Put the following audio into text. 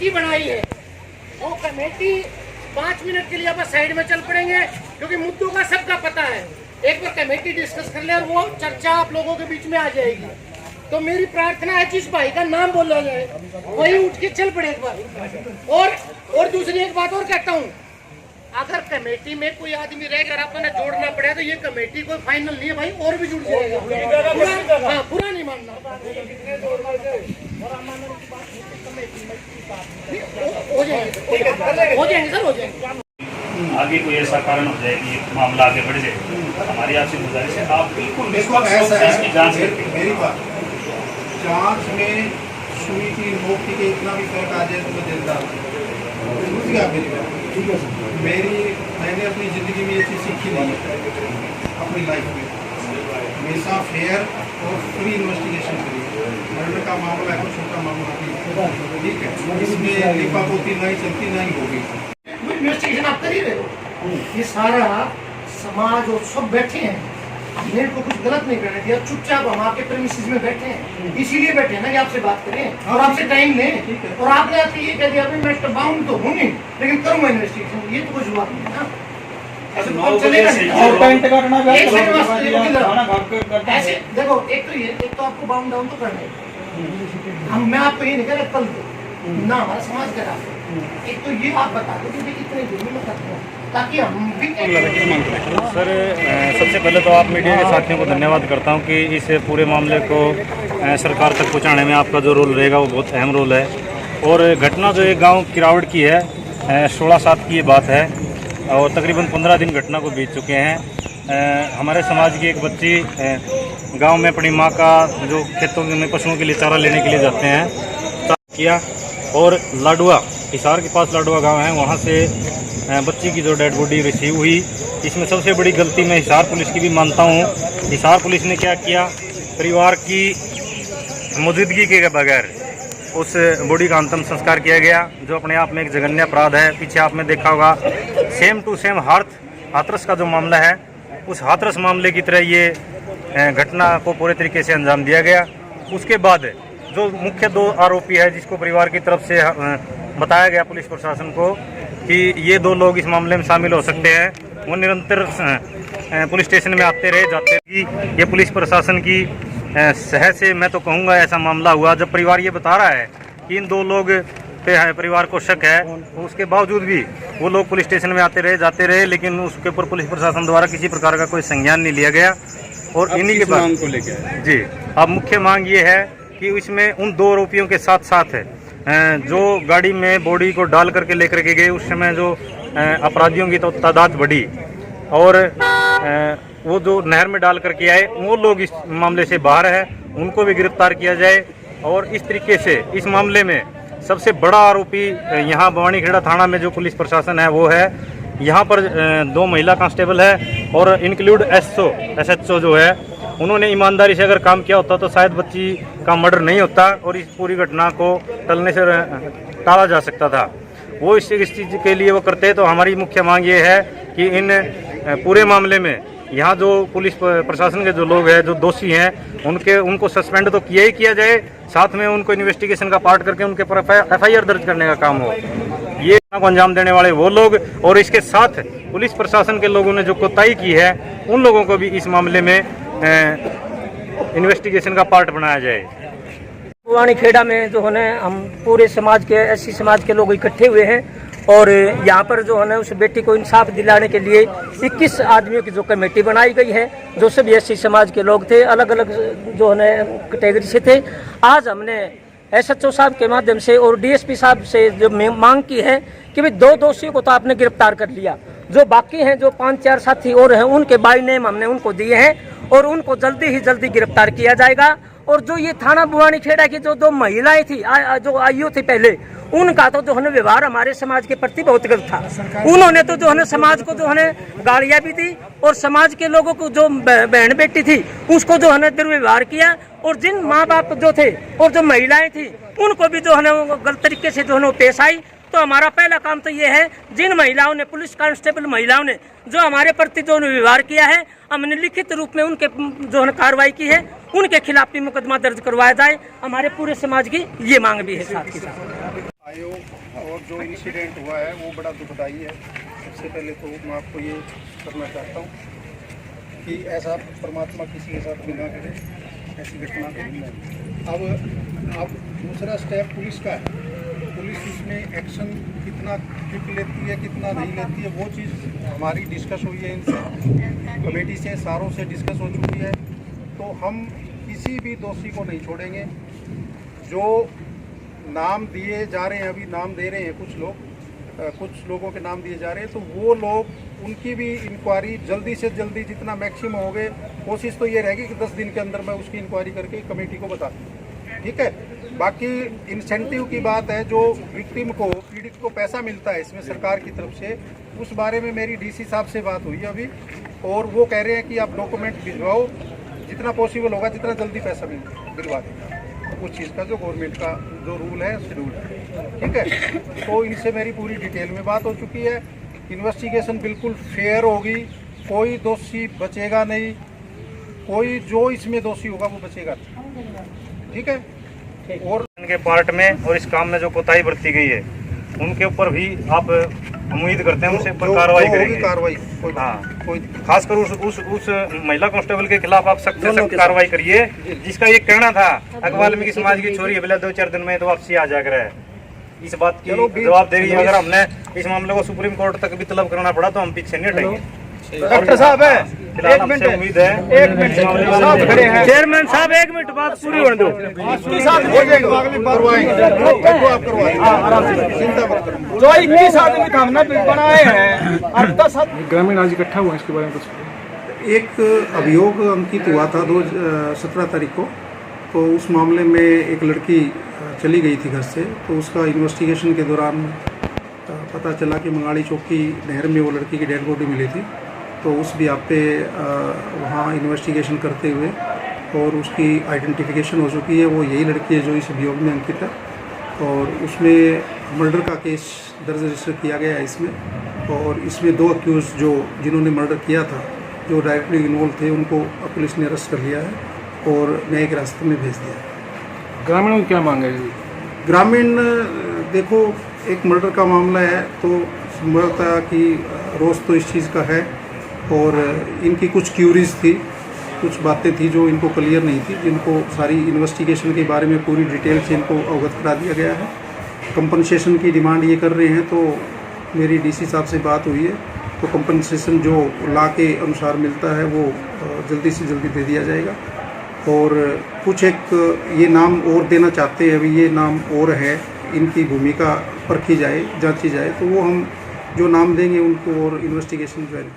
Committee बनाई है, वो कमेटी 5 मिनट के लिए आप साइड में चल पड़ेंगे क्योंकि मुद्दों का सबका पता है। एक बार कमेटी डिस्कस कर ले और वो चर्चा आप लोगों के बीच में आ जाएगी। तो मेरी प्रार्थना है जिस भाई का नाम बोला जाए वही उठ के चल पड़े एक बार। और दूसरी एक बात और कहता हूँ, अगर कमेटी में कोई आदमी रहेगा अपने जोड़ना पड़े तो ये कमेटी कोई फाइनल नहीं है भाई, और भी जुड़ जाएगा। हाँ, बुरा नहीं मानना। हो जाएंगे सर, हो जाएंगे। आगे कोई ऐसा कारण हो जाए कि मामला आगे बढ़ जाए, हमारी आपसे गुजारिश है आप बिल्कुल इसकी जांच करके। मेरी बात, जांच में सुई की नोक की इतना भी फर्क आ जाए तो मैं देता समझ गया मेरी बात। ठीक है सर। मैंने अपनी ज़िंदगी में ये चीज़ सीखी नहीं है, अपनी लाइफ में हमेशा फेयर और फ्री इन्वेस्टिगेशन करिए। मर्डर का मामला है, छोटा मामला नहीं, ठीक है, इसमें लिपापोती नहीं चलती नहीं होगी। इन्वेस्टिगेशन आप कर ही रहे हो, ये सारा समाज और सब बैठे हैं, मेरे को कुछ गलत नहीं करने दिया, चुपचाप हम आपके प्रेमिसेस में बैठे हैं, इसीलिए बैठे हैं ना कि आपसे बात करें और आपसे टाइम लें। और आपने आपसे ये कह दिया मैं बाउंड तो हूँ नहीं लेकिन करूँगा इन्वेस्टिगेशन, ये तो कुछ जवाब नहीं है ना। ऐसे देखो, एक तो आपको बाउंड डाउन तो करना है, मैं आपको ये नहीं कह रहा कल दो ना, हमारा समाज कह रहा है। एक तो ये आप बता दो कि इतने दिन में करते हैं ताकि हम भी। सर, सबसे पहले तो आप मीडिया के साथियों को धन्यवाद करता हूं कि इस पूरे मामले को सरकार तक पहुंचाने में आपका जो रोल रहेगा वो बहुत अहम रोल है। और घटना जो एक गांव किरावड़ की है, 16/7 की ये बात है और तकरीबन 15 दिन घटना को बीत चुके हैं। हमारे समाज की एक बच्ची गांव में अपनी माँ का जो खेतों में पशुओं के लिए चारा लेने के लिए जाते हैं किया, और लाडुआ, हिसार के पास लाडुआ गांव है, वहां से बच्ची की जो डेड बॉडी रिसीव हुई। इसमें सबसे बड़ी गलती मैं हिसार पुलिस की भी मानता हूं। हिसार पुलिस ने क्या किया, परिवार की मौजूदगी के बगैर उस बॉडी का अंतिम संस्कार किया गया, जो अपने आप में एक जघन्य अपराध है। पीछे आपने देखा होगा सेम टू सेम हाथरस का जो मामला है, उस हाथरस मामले की तरह ये घटना को पूरे तरीके से अंजाम दिया गया। उसके बाद जो मुख्य 2 आरोपी है, जिसको परिवार की तरफ से बताया गया पुलिस प्रशासन को कि ये 2 लोग इस मामले में शामिल हो सकते हैं, वो निरंतर पुलिस स्टेशन में आते रहे जाते रहे। ये पुलिस प्रशासन की सहज से मैं तो कहूँगा ऐसा मामला हुआ। जब परिवार ये बता रहा है कि इन 2 लोग पे परिवार को शक है, उसके बावजूद भी वो लोग पुलिस स्टेशन में आते रहे जाते रहे, लेकिन उसके ऊपर पुलिस प्रशासन द्वारा किसी प्रकार का कोई संज्ञान नहीं लिया गया। और इन्हीं के बाद को लेकर जी अब मुख्य मांग ये है कि इसमें उन 2 आरोपियों के साथ साथ जो गाड़ी में बॉडी को डाल करके लेकर के गए, उस समय जो अपराधियों की तो तादाद बढ़ी और वो जो नहर में डाल करके आए, वो लोग इस मामले से बाहर है, उनको भी गिरफ्तार किया जाए। और इस तरीके से इस मामले में सबसे बड़ा आरोपी यहाँ बवानीखेड़ा थाना में जो पुलिस प्रशासन है वो है। यहाँ पर 2 महिला कांस्टेबल है और इंक्लूड SHO जो है, उन्होंने ईमानदारी से अगर काम किया होता तो शायद बच्ची का मर्डर नहीं होता और इस पूरी घटना को टलने से टाला जा सकता था। वो इस चीज़ के लिए वो करते। तो हमारी मुख्य मांग ये है कि इन पूरे मामले में यहाँ जो पुलिस प्रशासन के जो लोग हैं, जो दोषी हैं, उनको सस्पेंड तो किया ही किया जाए, साथ में उनको इन्वेस्टिगेशन का पार्ट करके उनके पर FIR दर्ज करने का काम हो। ये को अंजाम देने वाले वो लोग और इसके साथ पुलिस प्रशासन के लोगों ने जो कोताही की है, उन लोगों को भी इस मामले में इन्वेस्टिगेशन का पार्ट बनाया जाए। बवानीखेड़ा में जो है हम पूरे समाज के SC समाज के लोग इकट्ठे हुए हैं और यहाँ पर जो है ना उस बेटी को इंसाफ दिलाने के लिए 21 आदमियों की जो कमेटी बनाई गई है, जो सभी SC समाज के लोग थे, अलग अलग जो है ना कैटेगरी से थे। आज हमने SHO साहब के माध्यम से और DSP साहब से जो मांग की है कि भाई 2 दोषियों को तो आपने गिरफ्तार कर लिया, जो बाकी हैं जो 5-4 साथी और हैं उनके बाई नेम हमने उनको दिए हैं और उनको जल्दी ही जल्दी गिरफ्तार किया जाएगा। और जो ये थाना बवानीखेड़ा की जो 2 महिलाएं थी जो आयु थी पहले, उनका तो जो है व्यवहार हमारे समाज के प्रति बहुत गलत था। उन्होंने तो जो है समाज को जो है गालियां भी दी और समाज के लोगों को जो बहन बेटी थी उसको जो है दुर्व्यवहार किया। और जिन माँ बाप जो थे और जो महिलाएं थी उनको भी जो है गलत तरीके से जो है पेश आई। तो हमारा पहला काम तो ये है, जिन महिलाओं ने, पुलिस कांस्टेबल महिलाओं ने जो हमारे प्रति जो व्यवहार किया है, हमने लिखित रूप में उनके जो है कार्रवाई की है, उनके खिलाफ भी मुकदमा दर्ज करवाया जाए। हमारे पूरे समाज की ये मांग भी है साथ ही साथ। और जो इंसिडेंट हुआ है वो बड़ा दुखदाई है। सबसे पहले तो मैं आपको ये करना चाहता हूँ कि ऐसा परमात्मा किसी के साथ भी ना करे, ऐसी घटना अब दूसरा स्टेप पुलिस का है। पुलिस इसमें एक्शन कितना क्विक लेती है कितना नहीं लेती है वो चीज़ हमारी डिस्कस हुई है, इनसे कमेटी से सारों से डिस्कस हो चुकी है। तो हम किसी भी दोषी को नहीं छोड़ेंगे। जो नाम दिए जा रहे हैं, अभी नाम दे रहे हैं कुछ लोगों के नाम दिए जा रहे हैं, तो वो लोग उनकी भी इंक्वायरी जल्दी से जल्दी जितना मैक्सिमम हो गए, कोशिश तो ये रहेगी कि 10 दिन के अंदर मैं उसकी इंक्वायरी करके कमेटी को बता दूँ, ठीक है। बाकी इंसेंटिव की बात है, जो विक्टिम को पीड़ित को पैसा मिलता है इसमें सरकार की तरफ से, उस बारे में मेरी डीसी साहब से बात हुई है अभी, और वो कह रहे हैं कि आप डॉक्यूमेंट भिजवाओ, जितना पॉसिबल होगा जितना जल्दी पैसा दिलवा देगा उस चीज़ का, जो गवर्नमेंट का जो रूल है शेड्यूल है, ठीक है। तो इनसे मेरी पूरी डिटेल में बात हो चुकी है। इन्वेस्टिगेशन बिल्कुल फेयर होगी, कोई दोषी बचेगा नहीं, कोई जो इसमें दोषी होगा वो बचेगा, ठीक है। और इनके पार्ट में और इस काम में जो कोताही बरती गई है उनके ऊपर भी आप उम्मीद करते हैं उनसे ऊपर कार्रवाई करेंगे। कार्रवाई हाँ, खासकर उस महिला कांस्टेबल के खिलाफ आप सख्त से सख्त कार्रवाई करिए, जिसका ये कहना था वाल्मीकि समाज की छोरी अगले 2-4 दिन में तो वापसी आ जाकर है। इस बात की जवाब दे रही है। अगर हमने इस मामले को सुप्रीम कोर्ट तक भी तलब करना पड़ा तो हम पीछे नहीं हटेंगे। डॉक्टर साहब है, फिलहाल हमसे उम्मीद है, एक मिनट साहब खड़े हैं। चेयरमैन साहब 1 मिनट बात पूरी होने दो। हो जाएगा, चिंता मत करो। जो 21 आदमी का हमने बिल बनाए हैं और 10 ग्रामीण आज इकट्ठा हुआ, इसके बारे में कुछ? एक अभियोग अंकित हुआ था 17 तारीख को। तो उस मामले में एक लड़की चली गई थी घर से, तो उसका इन्वेस्टिगेशन के दौरान पता चला कि मंगाड़ी चौक की नहर में वो लड़की की डेड बॉडी मिली थी। तो उस बिहाफ पे वहाँ इन्वेस्टिगेशन करते हुए और उसकी आइडेंटिफिकेशन हो चुकी है, वो यही लड़की है जो इस अभियोग में अंकित है। और उसमें मर्डर का केस दर्ज रजिस्टर किया गया है इसमें, और इसमें 2 अक्यूज जिन्होंने मर्डर किया था, जो डायरेक्टली इन्वॉल्व थे, उनको पुलिस ने अरेस्ट कर लिया है और न्यायिक रास्ते में भेज दिया है। ग्रामीणों की क्या मांग है? ग्रामीण देखो, एक मर्डर का मामला है तो संभवतः कि रोष तो इस चीज़ का है, और इनकी कुछ क्यूरीज थी, कुछ बातें थी जो इनको क्लियर नहीं थी, जिनको सारी इन्वेस्टिगेशन के बारे में पूरी डिटेल से इनको अवगत करा दिया गया है। कंपनसेशन की डिमांड ये कर रहे हैं, तो मेरी डीसी साहब से बात हुई है, तो कंपनसेशन जो लॉ के अनुसार मिलता है वो जल्दी से जल्दी दे दिया जाएगा। और कुछ एक ये नाम और देना चाहते हैं, अभी ये नाम और है, इनकी भूमिका परखी जाए, जांची जाए, तो वो हम जो नाम देंगे उनको और इन्वेस्टिगेशन ज्वाइन